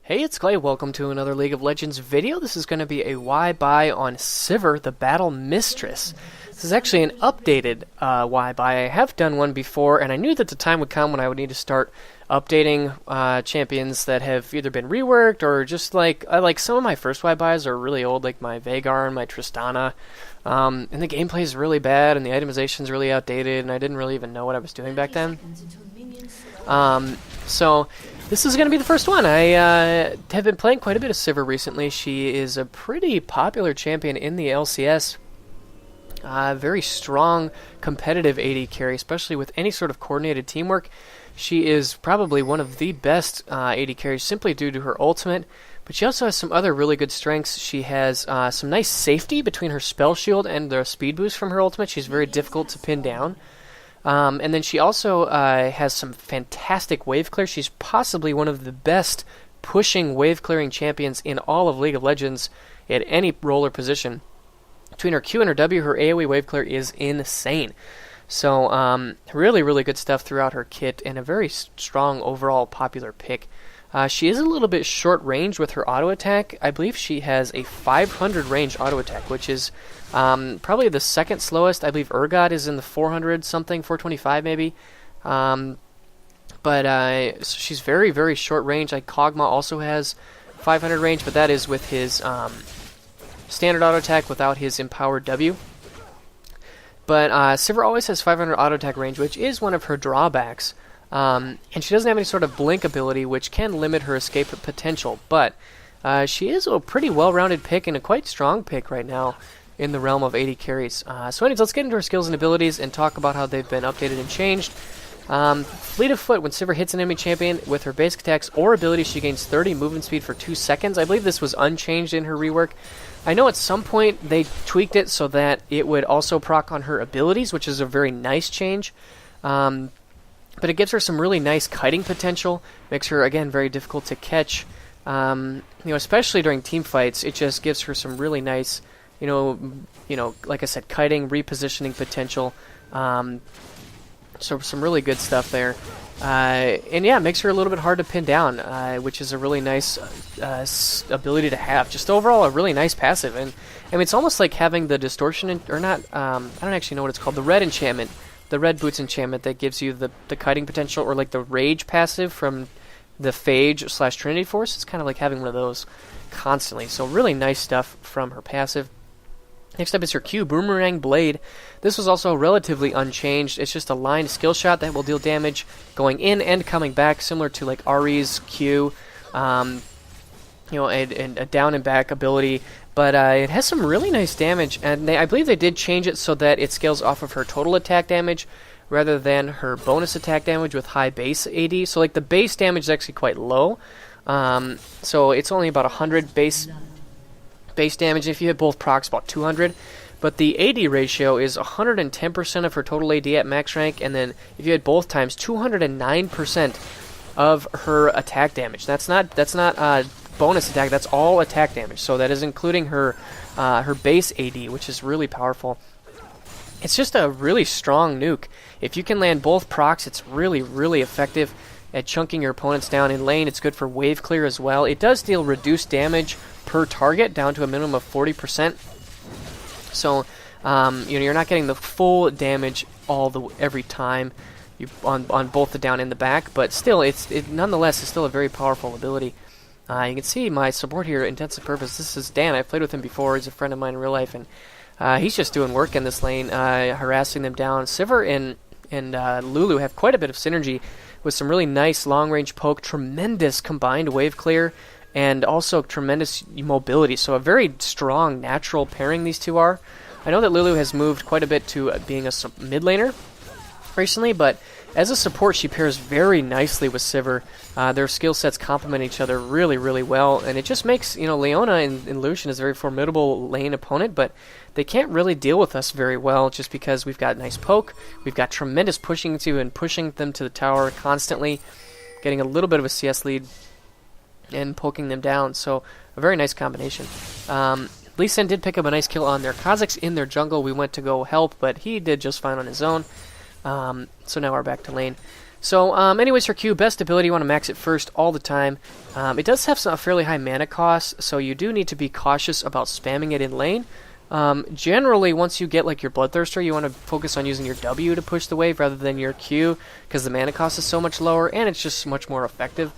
Hey, it's Clay. Welcome to another League of Legends video. This is going to be a why buy on Sivir, the Battle Mistress. This is actually an updated why buy. I have done one before, and I knew that the time would come when I would need to start updating champions that have either been reworked or just like some of my first why buys are really old, like my Veigar and my Tristana. And the gameplay is really bad, and the itemization is really outdated, and I didn't really even know what I was doing back then. So this is going to be the first one. I have been playing quite a bit of Sivir recently. She is a pretty popular champion in the LCS. Very strong, competitive AD carry, especially with any sort of coordinated teamwork. She is probably one of the best AD carries simply due to her ultimate, but she also has some other really good strengths. She has some nice safety between her spell shield and the speed boost from her ultimate. She's very difficult to pin down. And then she also has some fantastic wave clear. She's possibly one of the best pushing wave clearing champions in all of League of Legends at any role or position. Between her Q and her W, her AoE wave clear is insane. So really, really good stuff throughout her kit and a very strong overall popular pick. She is a little bit short range with her auto attack. I believe she has a 500 range auto attack, which is probably the second slowest. I believe Urgot is in the 400 something, 425 maybe. So she's very, very short range. Like Kog'Maw also has 500 range, but that is with his standard auto attack without his empowered W. But Sivir always has 500 auto attack range, which is one of her drawbacks. And she doesn't have any sort of blink ability, which can limit her escape potential. But she is a pretty well-rounded pick and a quite strong pick right now in the realm of AD carries. So anyways, let's get into her skills and abilities and talk about how they've been updated and changed. Fleet of Foot, when Sivir hits an enemy champion with her basic attacks or abilities, she gains 30 movement speed for 2 seconds. I believe this was unchanged in her rework. I know at some point they tweaked it so that it would also proc on her abilities, which is a very nice change. But it gives her some really nice kiting potential. Makes her, again, very difficult to catch. Especially during team fights, it just gives her some really nice, like I said, kiting, repositioning potential. So some really good stuff there. And yeah, it makes her a little bit hard to pin down, which is a really nice ability to have. Just overall, a really nice passive. And I mean, it's almost like having the distortion, or not, I don't actually know what it's called, the red enchantment. The red boots enchantment that gives you the kiting potential, or like the rage passive from the Phage / Trinity Force. It's kind of like having one of those constantly. So really nice stuff from her passive. Next up is her Q, Boomerang Blade. This was also relatively unchanged. It's just a lined skill shot that will deal damage going in and coming back, similar to like Ari's Q, and a down and back ability. But it has some really nice damage, and I believe they did change it so that it scales off of her total attack damage rather than her bonus attack damage with high base AD. So like the base damage is actually quite low, so it's only about 100 base damage. If you hit both procs, about 200. But the AD ratio is 110% of her total AD at max rank, and then if you hit both times, 209% of her attack damage. That's not bonus attack, that's all attack damage, so that is including her base AD, which is really powerful. It's just a really strong nuke. If you can land both procs, it's really, really effective at chunking your opponents down in lane. It's good for wave clear as well. It does deal reduced damage per target down to a minimum of 40%. So you're not getting the full damage every time on both the down and the back, but still it nonetheless is still a very powerful ability. You can see my support here, Intensive Purpose. This is Dan. I've played with him before. He's a friend of mine in real life, and he's just doing work in this lane, harassing them down. Sivir and Lulu have quite a bit of synergy with some really nice long-range poke, tremendous combined wave clear, and also tremendous mobility. So a very strong, natural pairing these two are. I know that Lulu has moved quite a bit to being a mid laner recently, but as a support, she pairs very nicely with Sivir. Their skill sets complement each other really, really well, and it just makes, Leona and Lucian is a very formidable lane opponent, but they can't really deal with us very well just because we've got nice poke, we've got tremendous pushing and pushing them to the tower constantly, getting a little bit of a CS lead, and poking them down, so a very nice combination. Lee Sin did pick up a nice kill on their Kazakhs in their jungle. We went to go help, but he did just fine on his own. So now we're back to lane. So, anyways, her Q, best ability, you want to max it first all the time. It does have a fairly high mana cost, so you do need to be cautious about spamming it in lane. Generally, once you get like your Bloodthirster, you want to focus on using your W to push the wave rather than your Q, because the mana cost is so much lower, and it's just much more effective.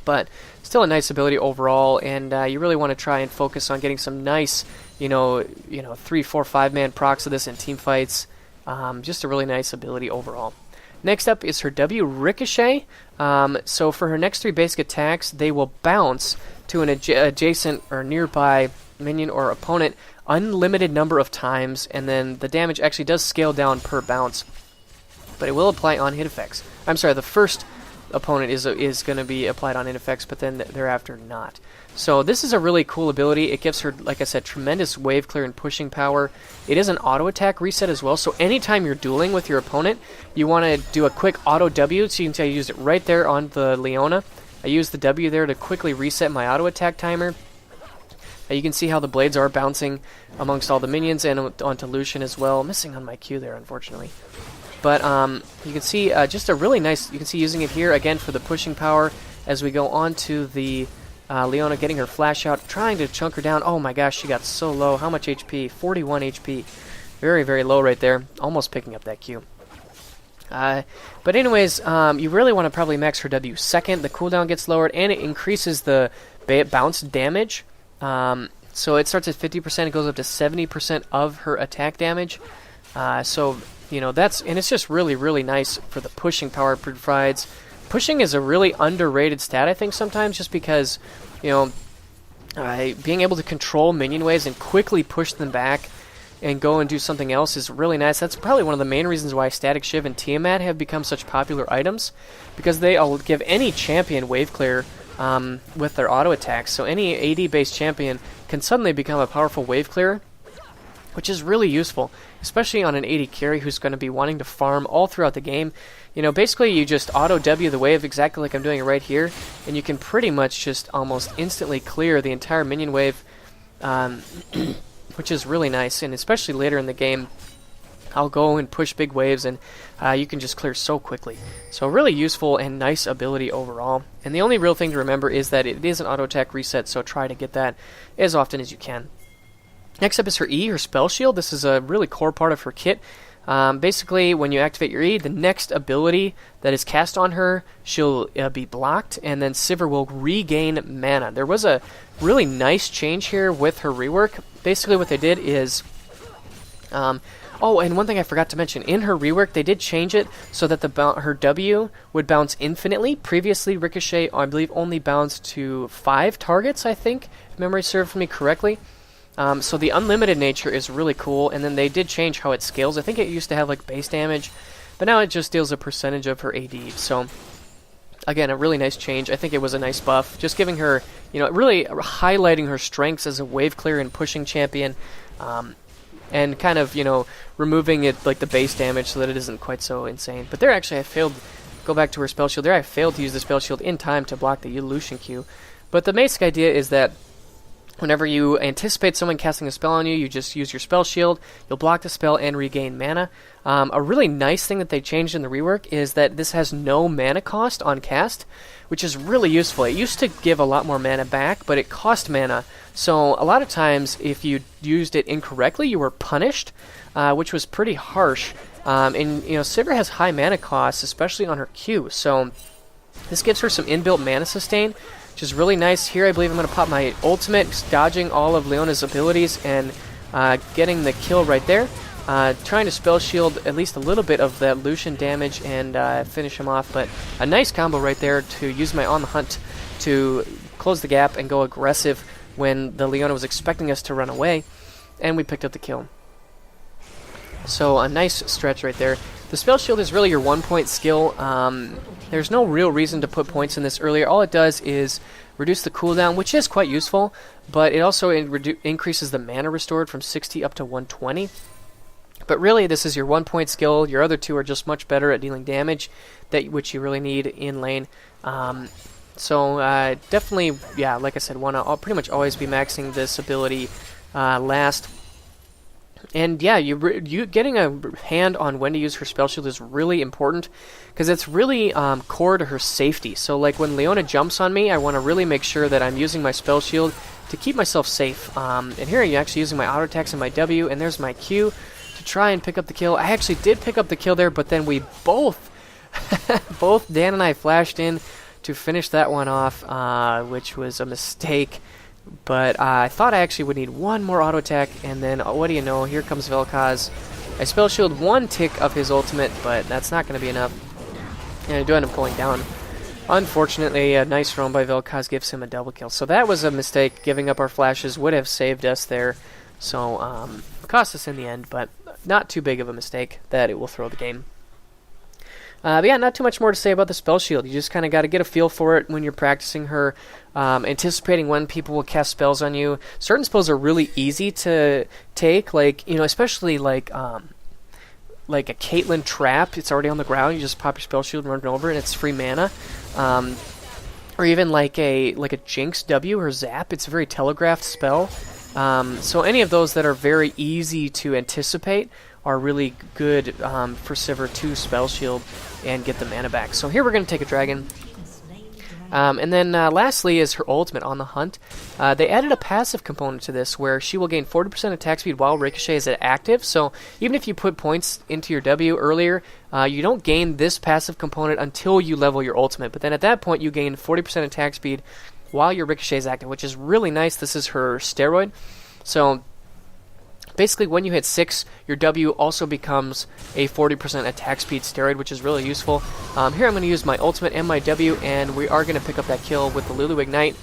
But still a nice ability overall, and you really want to try and focus on getting some nice, 3, 4, 5-man procs of this in team fights. Just a really nice ability overall. Next up is her W, Ricochet. So for her next 3 basic attacks, they will bounce to an adjacent or nearby minion or opponent unlimited number of times, and then the damage actually does scale down per bounce, but it will apply on hit effects. I'm sorry, the first opponent is going to be applied on hit effects, but then thereafter not. So this is a really cool ability. It gives her, like I said, tremendous wave clear and pushing power. It is an auto attack reset as well, so anytime you're dueling with your opponent, you want to do a quick auto W, so you can see I used it right there on the Leona. I used the W there to quickly reset my auto attack timer. You can see how the blades are bouncing amongst all the minions and onto Lucian as well. Missing on my Q there, unfortunately. But you can see just a really nice, you can see using it here again for the pushing power as we go on to the Leona, getting her flash out, trying to chunk her down. Oh my gosh, she got so low. How much HP? 41 HP. Very, very low right there. Almost picking up that Q. But anyways, you really want to probably max her W second. The cooldown gets lowered, and it increases the bounce damage. So it starts at 50%, it goes up to 70% of her attack damage. So, that's, and it's just really, really nice for the pushing power it provides. Pushing is a really underrated stat, I think, sometimes, just because, being able to control minion waves and quickly push them back and go and do something else is really nice. That's probably one of the main reasons why Static Shiv and Tiamat have become such popular items, because they'll give any champion wave clear with their auto attacks. So any AD-based champion can suddenly become a powerful wave clearer, which is really useful, especially on an AD carry who's going to be wanting to farm all throughout the game. Basically you just auto W the wave exactly like I'm doing it right here, and you can pretty much just almost instantly clear the entire minion wave, which is really nice. And especially later in the game, I'll go and push big waves, and you can just clear so quickly. So really useful and nice ability overall. And the only real thing to remember is that it is an auto attack reset, so try to get that as often as you can. Next up is her E, her spell shield. This is a really core part of her kit. Basically, when you activate your E, the next ability that is cast on her, she'll be blocked, and then Sivir will regain mana. There was a really nice change here with her rework. Basically what they did is... oh, and one thing I forgot to mention, in her rework, they did change it so that her W would bounce infinitely. Previously, Ricochet, I believe, only bounced to 5 targets, I think, if memory served me correctly. So the unlimited nature is really cool, and then they did change how it scales. I think it used to have like base damage, but now it just deals a percentage of her AD. So, again, a really nice change. I think it was a nice buff, just giving her, really highlighting her strengths as a wave clear and pushing champion. And kind of, removing it, like, the base damage so that it isn't quite so insane. But there, actually, I failed, go back to her spell shield there, I failed to use the spell shield in time to block the Lucian Q. But the basic idea is that whenever you anticipate someone casting a spell on you, you just use your spell shield, you'll block the spell and regain mana. A really nice thing that they changed in the rework is that this has no mana cost on cast, which is really useful. It used to give a lot more mana back, but it cost mana. So a lot of times, if you used it incorrectly, you were punished, which was pretty harsh. And Sivir has high mana costs, especially on her Q, so this gives her some inbuilt mana sustain, which is really nice. Here I believe I'm going to pop my ultimate, dodging all of Leona's abilities and getting the kill right there. Trying to spell shield at least a little bit of that Lucian damage and finish him off, but a nice combo right there to use my On the Hunt to close the gap and go aggressive when the Leona was expecting us to run away, and we picked up the kill. So a nice stretch right there. The spell shield is really your 1-point skill. There's no real reason to put points in this earlier. All it does is reduce the cooldown, which is quite useful, but it also increases the mana restored from 60 up to 120. But really, this is your 1-point skill. Your other two are just much better at dealing damage, which you really need in lane. So definitely, yeah, like I said, want to pretty much always be maxing this ability last. And yeah, you getting a hand on when to use her spell shield is really important, because it's really core to her safety. So like when Leona jumps on me, I want to really make sure that I'm using my spell shield to keep myself safe. And here I'm actually using my auto attacks and my W, and there's my Q to try and pick up the kill. I actually did pick up the kill there, but then we both, both Dan and I flashed in to finish that one off, which was a mistake. But I thought I actually would need one more auto attack, and then what do you know, here comes Vel'Koz. I spell shield one tick of his ultimate, but that's not going to be enough. And I do end up going down. Unfortunately, a nice roam by Vel'Koz gives him a double kill. So that was a mistake. Giving up our flashes would have saved us there. So cost us in the end, but not too big of a mistake that it will throw the game. But yeah, not too much more to say about the spell shield. You just kind of got to get a feel for it when you're practicing her, anticipating when people will cast spells on you. Certain spells are really easy to take, like, you know, especially like a Caitlyn trap. It's already on the ground. You just pop your spell shield and run over, and it's free mana. Or even like a Jinx W or Zap. It's a very telegraphed spell. So any of those that are very easy to anticipate are really good for Sivir to spell shield and get the mana back. So here we're going to take a dragon. And then lastly is her ultimate, On the Hunt. They added a passive component to this where she will gain 40% attack speed while Ricochet is active. So even if you put points into your W earlier, you don't gain this passive component until you level your ultimate. But then at that point you gain 40% attack speed while your Ricochet is active, which is really nice. This is her steroid. So basically, when you hit 6, your W also becomes a 40% attack speed steroid, which is really useful. Here I'm going to use my ultimate and my W, and we are going to pick up that kill with the Lulu Ignite.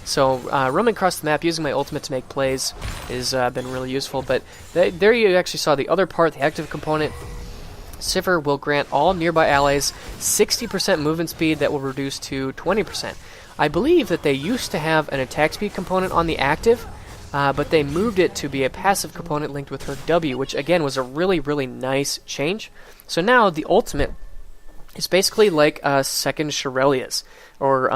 So roaming across the map using my ultimate to make plays has been really useful. But there you actually saw the other part, the active component. Sivir will grant all nearby allies 60% movement speed that will reduce to 20%. I believe that they used to have an attack speed component on the active, but they moved it to be a passive component linked with her W, which again was a really, really nice change. So now the ultimate is basically like a second Shirelia's, or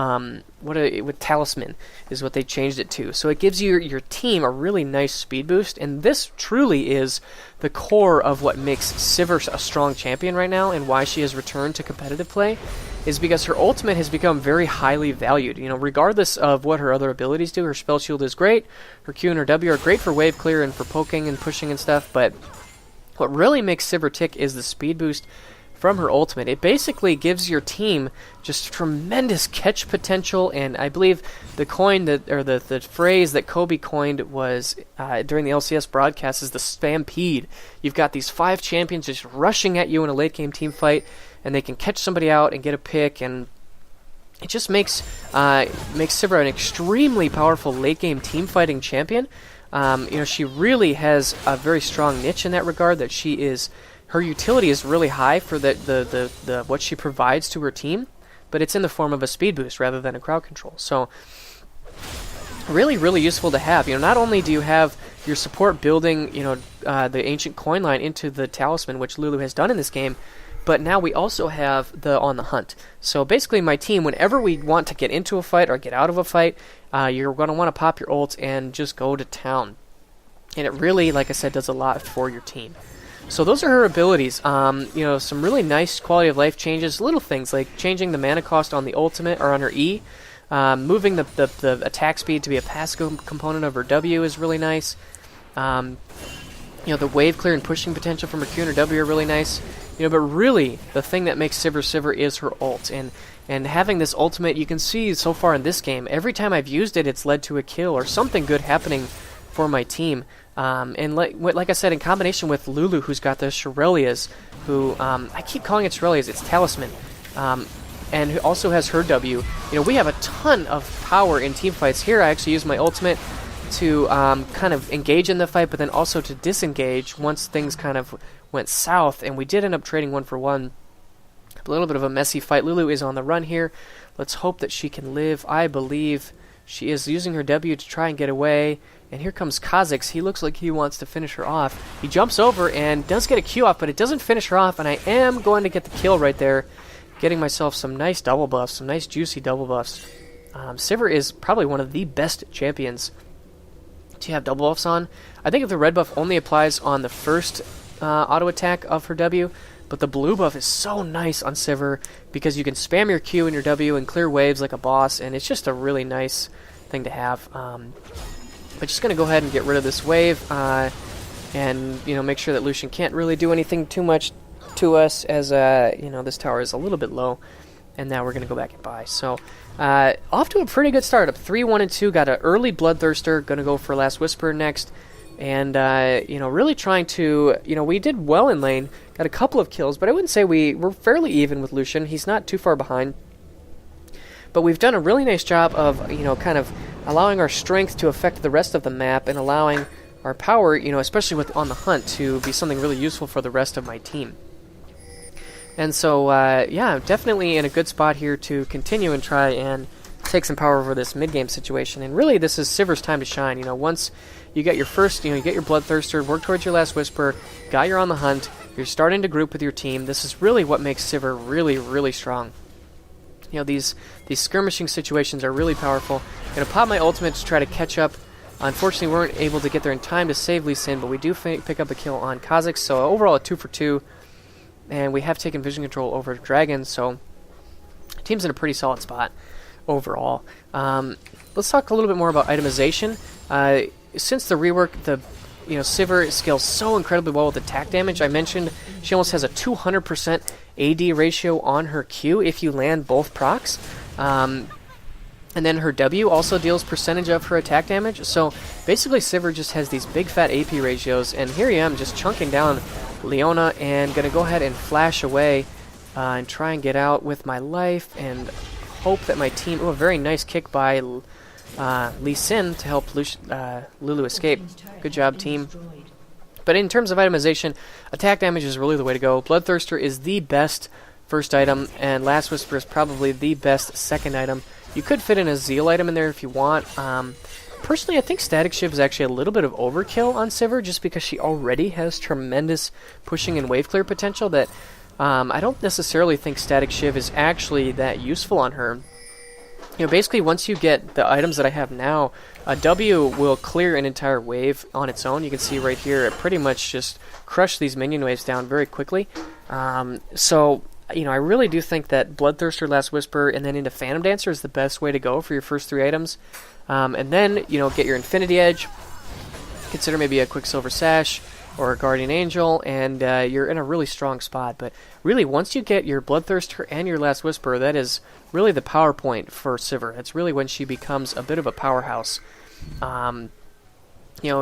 with Talisman is what they changed it to. So it gives your team a really nice speed boost, and this truly is the core of what makes Sivir a strong champion right now, and why she has returned to competitive play, is because her ultimate has become very highly valued. You know, regardless of what her other abilities do, her spell shield is great, her Q and her W are great for wave clear and for poking and pushing and stuff, but what really makes Sivir tick is the speed boost from her ultimate. It basically gives your team just tremendous catch potential, and I believe the phrase that Kobe coined was during the LCS broadcast is the Stampede. You've got these 5 champions just rushing at you in a late game team fight, and they can catch somebody out and get a pick, and it just makes Sivir an extremely powerful late game team fighting champion. She really has a very strong niche in that regard. That her utility is really high for the what she provides to her team, but it's in the form of a speed boost rather than a crowd control. So really, really useful to have. You know, not only do you have your support building, the ancient coin line into the talisman, which Lulu has done in this game, but now we also have the On the Hunt. So basically my team, whenever we want to get into a fight or get out of a fight, you're going to want to pop your ult and just go to town. And it really, like I said, does a lot for your team. So those are her abilities. Some really nice quality of life changes, little things like changing the mana cost on the ultimate or on her E, moving the attack speed to be a passive component of her W is really nice. The wave clear and pushing potential from her Q and her W are really nice. But really the thing that makes Sivir is her ult, and having this ultimate, you can see so far in this game, every time I've used it, it's led to a kill or something good happening for my team. And like I said, in combination with Lulu, who's got the Shirelia's, who I keep calling it Shirelia's, it's Talisman, and who also has her W. We have a ton of power in team fights. Here I actually use my ultimate to kind of engage in the fight, but then also to disengage once things kind of went south, and we did end up trading 1-for-1. A little bit of a messy fight. Lulu is on the run here. Let's hope that she can live. I believe she is using her W to try and get away. And here comes Kha'Zix. He looks like he wants to finish her off. He jumps over and does get a Q off, but it doesn't finish her off, and I am going to get the kill right there, getting myself some nice double buffs, some nice juicy double buffs. Sivir is probably one of the best champions to have double buffs on. I think if the red buff only applies on the first auto attack of her W, but the blue buff is so nice on Sivir because you can spam your Q and your W and clear waves like a boss, and it's just a really nice thing to have. But just going to go ahead and get rid of this wave and make sure that Lucian can't really do anything too much to us, as this tower is a little bit low. And now we're going to go back and buy. So off to a pretty good start. Up 3-1-2. Got an early Bloodthirster. Going to go for Last Whisper next. And, really trying to... we did well in lane. Got a couple of kills. But I wouldn't say we're fairly even with Lucian. He's not too far behind. But we've done a really nice job of, kind of allowing our strength to affect the rest of the map. And allowing our power, especially with on the hunt, to be something really useful for the rest of my team. And so, definitely in a good spot here to continue and try and take some power over this mid-game situation. And really, this is Sivir's time to shine. Once you get your first, you get your Bloodthirster, work towards your Last Whisper, got your On the Hunt, you're starting to group with your team. This is really what makes Sivir really, really strong. These skirmishing situations are really powerful. I'm going to pop my ultimate to try to catch up. Unfortunately, we weren't able to get there in time to save Lee Sin, but we do pick up a kill on Kha'Zix. So overall, a 2 for 2. And we have taken vision control over Dragon, so the team's in a pretty solid spot overall. Let's talk a little bit more about itemization. Since the rework, Sivir scales so incredibly well with attack damage. I mentioned she almost has a 200% AD ratio on her Q if you land both procs. And then her W also deals percentage of her attack damage. So basically Sivir just has these big fat AP ratios, and here I am just chunking down Leona and gonna go ahead and flash away and try and get out with my life and hope that my team... a very nice kick by Lee Sin to help Lulu escape. Good job, team. But in terms of itemization, attack damage is really the way to go. Bloodthirster is the best first item, and Last Whisper is probably the best second item. You could fit in a Zeal item in there if you want. Personally, I think Static Shiv is actually a little bit of overkill on Sivir, just because she already has tremendous pushing and wave clear potential that I don't necessarily think Static Shiv is actually that useful on her. Basically, once you get the items that I have now, a W will clear an entire wave on its own. You can see right here, it pretty much just crushed these minion waves down very quickly. So, I really do think that Bloodthirster, Last Whisper, and then into Phantom Dancer is the best way to go for your first 3 items. And then, get your Infinity Edge, consider maybe a Quicksilver Sash or a Guardian Angel, and you're in a really strong spot. But really, once you get your Bloodthirster and your Last Whisper, that is really the power point for Sivir. That's really when she becomes a bit of a powerhouse.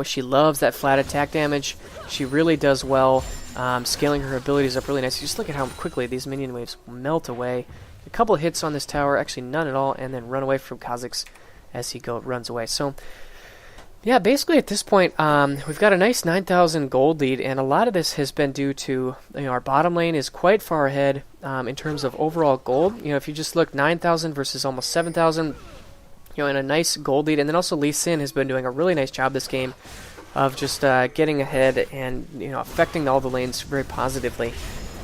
She loves that flat attack damage. She really does well, scaling her abilities up really nice. Just look at how quickly these minion waves melt away. A couple of hits on this tower, actually none at all, and then run away from Kha'Zix as he runs away. So, yeah, basically at this point, we've got a nice 9,000 gold lead, and a lot of this has been due to, our bottom lane is quite far ahead in terms of overall gold. If you just look, 9,000 versus almost 7,000, in a nice gold lead. And then also Lee Sin has been doing a really nice job this game of just getting ahead and, affecting all the lanes very positively.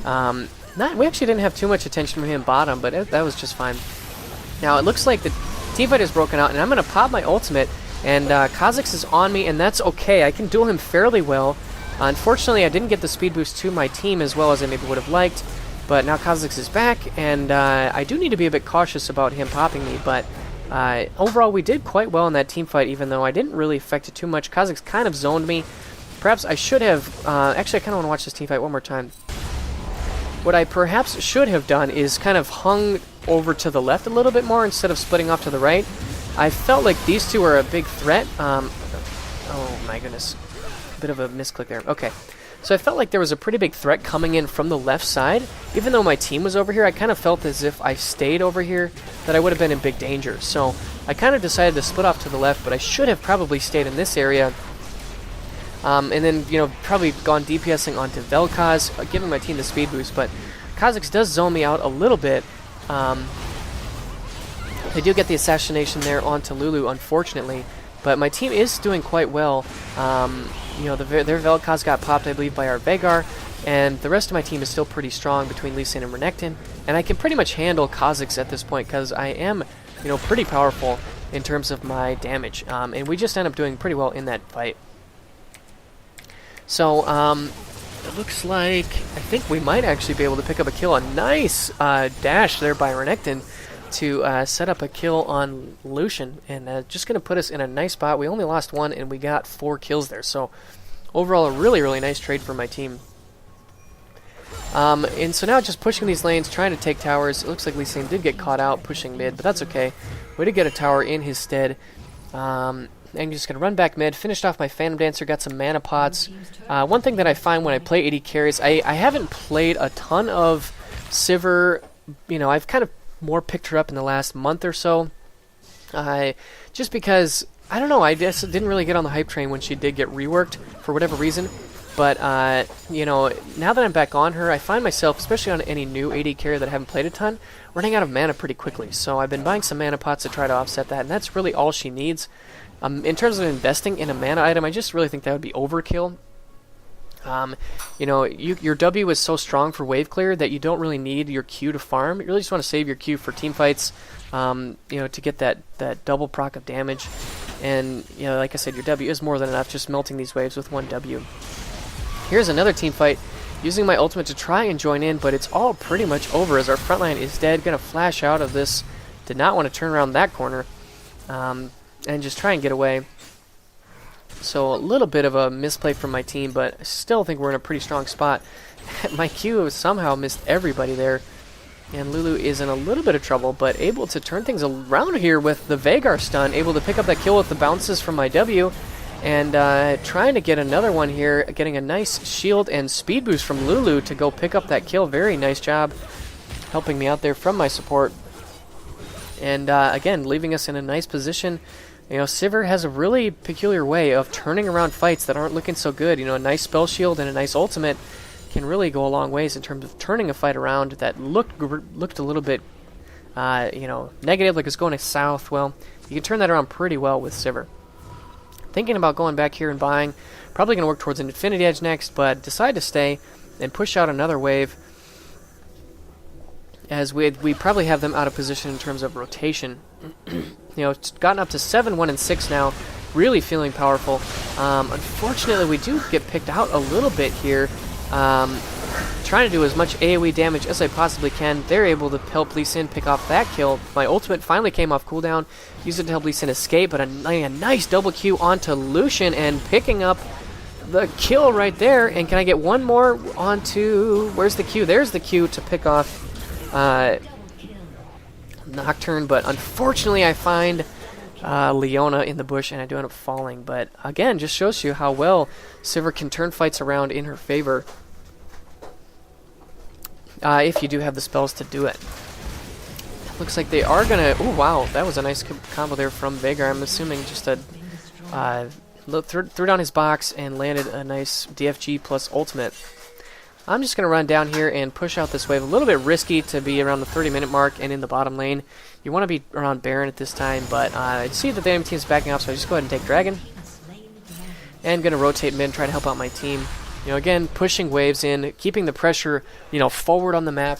We actually didn't have too much attention from him bottom, but that was just fine. Now, it looks like the teamfight is broken out, and I'm going to pop my ultimate, and Kha'Zix is on me, and that's okay. I can duel him fairly well. Unfortunately, I didn't get the speed boost to my team as well as I maybe would have liked, but now Kha'Zix is back, and I do need to be a bit cautious about him popping me, but overall we did quite well in that team fight, even though I didn't really affect it too much. Kha'Zix kind of zoned me. Perhaps I should have... actually, I kind of want to watch this team fight one more time. What I perhaps should have done is kind of hung over to the left a little bit more instead of splitting off to the right. I felt like these two are a big threat. Oh my goodness. Bit of a misclick there. Okay. So I felt like there was a pretty big threat coming in from the left side. Even though my team was over here, I kind of felt as if I stayed over here that I would have been in big danger. So I kind of decided to split off to the left, but I should have probably stayed in this area. And then, probably gone DPSing onto Vel'Koz, giving my team the speed boost. But Kha'Zix does zone me out a little bit. They do get the assassination there onto Lulu, unfortunately. But my team is doing quite well. Their Vel'Koz got popped, I believe, by our Veigar. And the rest of my team is still pretty strong between Lee Sin and Renekton. And I can pretty much handle Kha'Zix at this point because I am, pretty powerful. in terms of my damage. And we just end up doing pretty well in that fight. So, it looks like I think we might actually be able to pick up a kill. A nice dash there by Renekton to set up a kill on Lucian. And just going to put us in a nice spot. We only lost 1, and we got 4 kills there. So, overall, a really, really nice trade for my team. And so now just pushing these lanes, trying to take towers. It looks like Lee Sin did get caught out pushing mid, but that's okay. Way to get a tower in his stead. And I'm just going to run back mid. Finished off my Phantom Dancer, got some mana pots. One thing that I find when I play AD carries, I haven't played a ton of Sivir. You know, I've kind of more picked her up in the last month or so. Just because, I don't know, I just didn't really get on the hype train when she did get reworked for whatever reason. But, you know, now that I'm back on her, I find myself, especially on any new AD carry that I haven't played a ton, running out of mana pretty quickly. So I've been buying some mana pots to try to offset that, and that's really all she needs. In terms of investing in a mana item, I just really think that would be overkill. You know, your W is so strong for wave clear that you don't really need your Q to farm. You really just want to save your Q for team fights, you know, to get that double proc of damage. And, you know, like I said, your W is more than enough, just melting these waves with 1 W. Here's another team fight, using my ultimate to try and join in, but it's all pretty much over as our front line is dead. Gonna flash out of this. Did not want to turn around that corner and just try and get away. So a little bit of a misplay from my team, but I still think we're in a pretty strong spot. My Q somehow missed everybody there, and Lulu is in a little bit of trouble, but able to turn things around here with the Veigar stun, able to pick up that kill with the bounces from my W. And trying to get another one here, getting a nice shield and speed boost from Lulu to go pick up that kill. Very nice job helping me out there from my support. And again, leaving us in a nice position. You know, Sivir has a really peculiar way of turning around fights that aren't looking so good. You know, a nice spell shield and a nice ultimate can really go a long ways in terms of turning a fight around that looked a little bit, you know, negative, like it's going south. Well, you can turn that around pretty well with Sivir. Thinking about going back here and buying. Probably going to work towards an Infinity Edge next, but decide to stay and push out another wave, as we probably have them out of position in terms of rotation. You know, it's gotten up to 7, 1, and 6 now. Really feeling powerful. Unfortunately, we do get picked out a little bit here. Trying to do as much AoE damage as I possibly can. They're able to help Lee Sin pick off that kill. My ultimate finally came off cooldown. Used it to help Lee Sin escape, but a nice double Q onto Lucian and picking up the kill right there. And can I get one more onto... Where's the Q? There's the Q to pick off Nocturne, but unfortunately I find Leona in the bush and I do end up falling. But again, just shows you how well Sivir can turn fights around in her favor. If you do have the spells to do it. Looks like they are gonna... Oh wow, that was a nice combo there from Veigar. I'm assuming just a... threw down his box and landed a nice DFG plus ultimate. I'm just gonna run down here and push out this wave. A little bit risky to be around the 30-minute mark and in the bottom lane. You want to be around Baron at this time, but I see that the enemy team's backing up, so I just go ahead and take Dragon. And gonna rotate mid and try to help out my team. You know, again, pushing waves in, keeping the pressure, you know, forward on the map.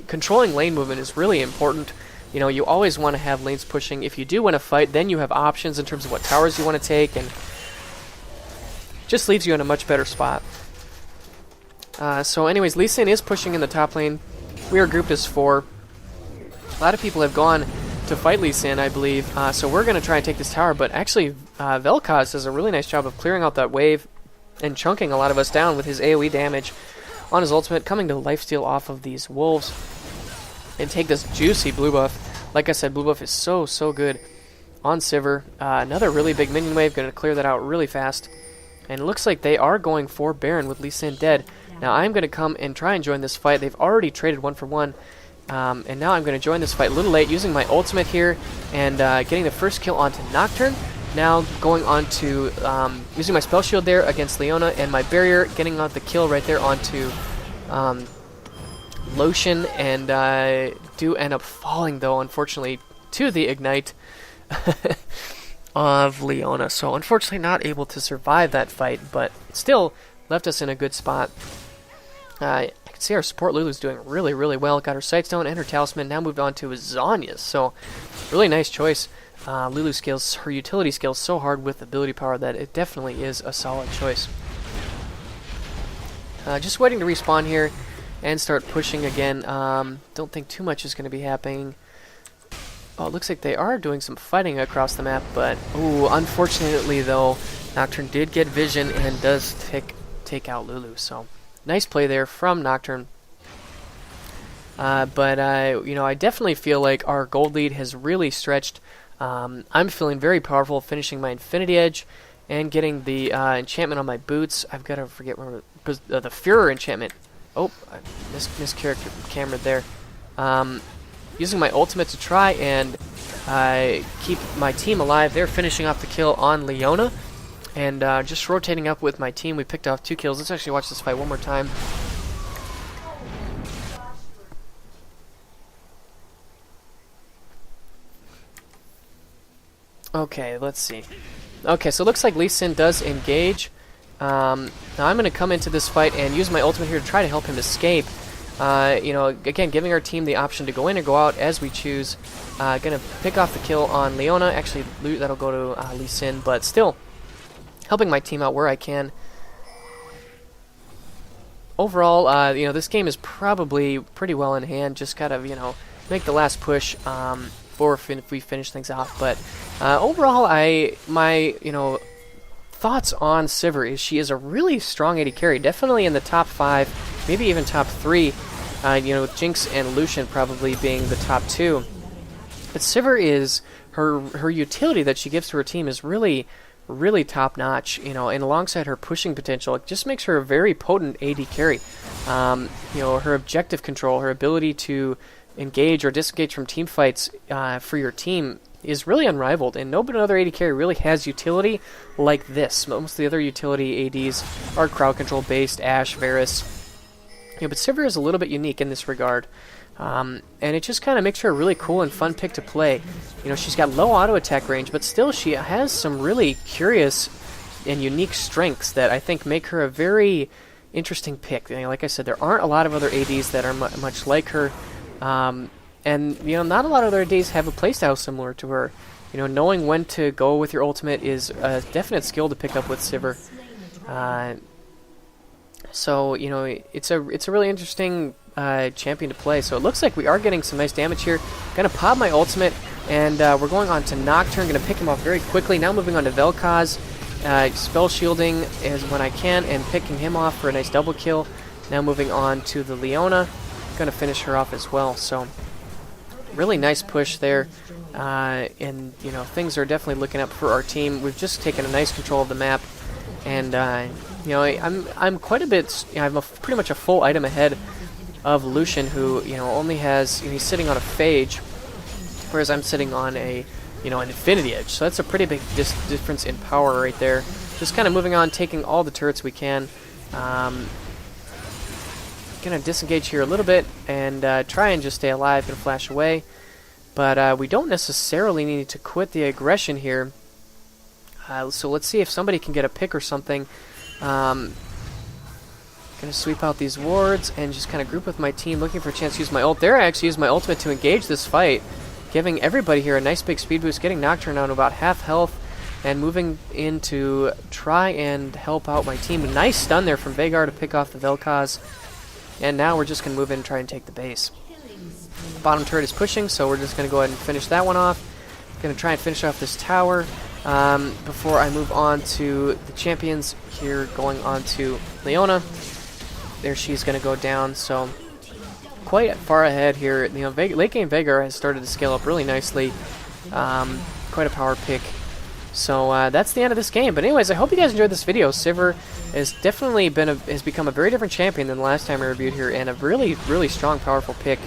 Controlling lane movement is really important. You know, you always want to have lanes pushing. If you do want to fight, then you have options in terms of what towers you want to take, and just leaves you in a much better spot. So anyways, Lee Sin is pushing in the top lane. We are grouped as 4. A lot of people have gone to fight Lee Sin, I believe. So we're going to try and take this tower, but actually Vel'Koz does a really nice job of clearing out that wave and chunking a lot of us down with his AoE damage on his ultimate, coming to lifesteal off of these wolves and take this juicy blue buff. Like I said, blue buff is so good on Sivir. Another really big minion wave, going to clear that out really fast. And it looks like they are going for Baron with Lee Sin dead. Now I'm going to come and try and join this fight. They've already traded 1 for 1. And now I'm going to join this fight a little late, using my ultimate here and getting the first kill onto Nocturne. Now going on to using my spell shield there against Leona and my barrier, getting out the kill right there onto Lucian, and do end up falling though, unfortunately, to the ignite of Leona. So unfortunately not able to survive that fight, but still left us in a good spot. I can see our support Lulu's doing really well. Got her Sightstone and her Talisman. Now moved on to Zhonya's. So really nice choice Lulu scales her utility scales so hard with ability power that it definitely is a solid choice. Just waiting to respawn here and start pushing again. Don't think too much is going to be happening. Oh, it looks like they are doing some fighting across the map, but ooh, unfortunately though, Nocturne did get vision and does take out Lulu. So nice play there from Nocturne. But you know, I definitely feel like our gold lead has really stretched. I'm feeling very powerful, finishing my Infinity Edge and getting the enchantment on my boots. I've got to forget where the Führer enchantment. Oh, I cameraed there. Using my ultimate to try and keep my team alive. They're finishing off the kill on Leona. And just rotating up with my team, we picked off 2 kills. Let's actually watch this fight one more time. Okay, let's see. Okay, so it looks like Lee Sin does engage. Now I'm going to come into this fight and use my ultimate here to try to help him escape. You know, again, giving our team the option to go in or go out as we choose. Going to pick off the kill on Leona. Actually, that'll go to Lee Sin, but still helping my team out where I can. Overall, you know, this game is probably pretty well in hand. Just kind of, you know, make the last push before we finish things off. But overall, my you know, thoughts on Sivir is she is a really strong AD carry, definitely in the top 5, maybe even top 3. You know, with Jinx and Lucian probably being the top 2. But Sivir is her utility that she gives to her team is really top notch. You know, and alongside her pushing potential, it just makes her a very potent AD carry. You know, her objective control, her ability to engage or disengage from team fights for your team is really unrivaled, and no other AD carry really has utility like this. Most of the other utility ADs are crowd control based, Ashe, Varus. You know, but Sivir is a little bit unique in this regard, and it just kind of makes her a really cool and fun pick to play. You know, she's got low auto attack range, but still she has some really curious and unique strengths that I think make her a very interesting pick. You know, like I said, there aren't a lot of other ADs that are much like her. And, you know, not a lot of other ADs have a playstyle similar to her. You know, knowing when to go with your ultimate is a definite skill to pick up with Sivir. So, you know, it's a really interesting champion to play. So it looks like we are getting some nice damage here. Gonna pop my ultimate, and we're going on to Nocturne. Gonna pick him off very quickly. Now moving on to Vel'Koz. Spell shielding is when I can, and picking him off for a nice double kill. Now moving on to the Leona. Gonna finish her off as well. So really nice push there, and you know, things are definitely looking up for our team. We've just taken a nice control of the map, and you know, I'm quite a bit. You know, I'm pretty much a full item ahead of Lucian, who, you know, only has, you know, he's sitting on a Phage, whereas I'm sitting on a, you know, an Infinity Edge. So that's a pretty big difference in power right there. Just kind of moving on, taking all the turrets we can. Gonna disengage here a little bit and try and just stay alive and flash away, but we don't necessarily need to quit the aggression here. So let's see if somebody can get a pick or something. Gonna sweep out these wards and just kind of group with my team, looking for a chance to use my ult. There I actually used my ultimate to engage this fight, giving everybody here a nice big speed boost, getting Nocturne down to about half health, and moving in to try and help out my team. A nice stun there from Veigar to pick off the Vel'Koz. And now we're just going to move in and try and take the base. The bottom turret is pushing, so we're just going to go ahead and finish that one off. Going to try and finish off this tower before I move on to the champions here, going on to Leona. There she's going to go down, so quite far ahead here. You know, late game Veigar has started to scale up really nicely. Quite a power pick. So that's the end of this game. But anyways, I hope you guys enjoyed this video. Sivir has definitely has become a very different champion than the last time I reviewed here, and a really strong, powerful pick.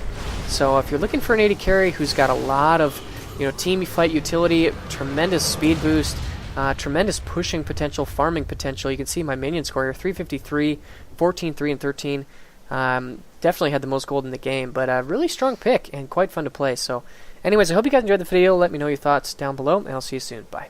So if you're looking for an AD carry who's got a lot of, you know, team fight utility, tremendous speed boost, tremendous pushing potential, farming potential, you can see my minion score here: 353, 14, 3, and 13. Definitely had the most gold in the game, but a really strong pick and quite fun to play. So anyways, I hope you guys enjoyed the video. Let me know your thoughts down below, and I'll see you soon. Bye.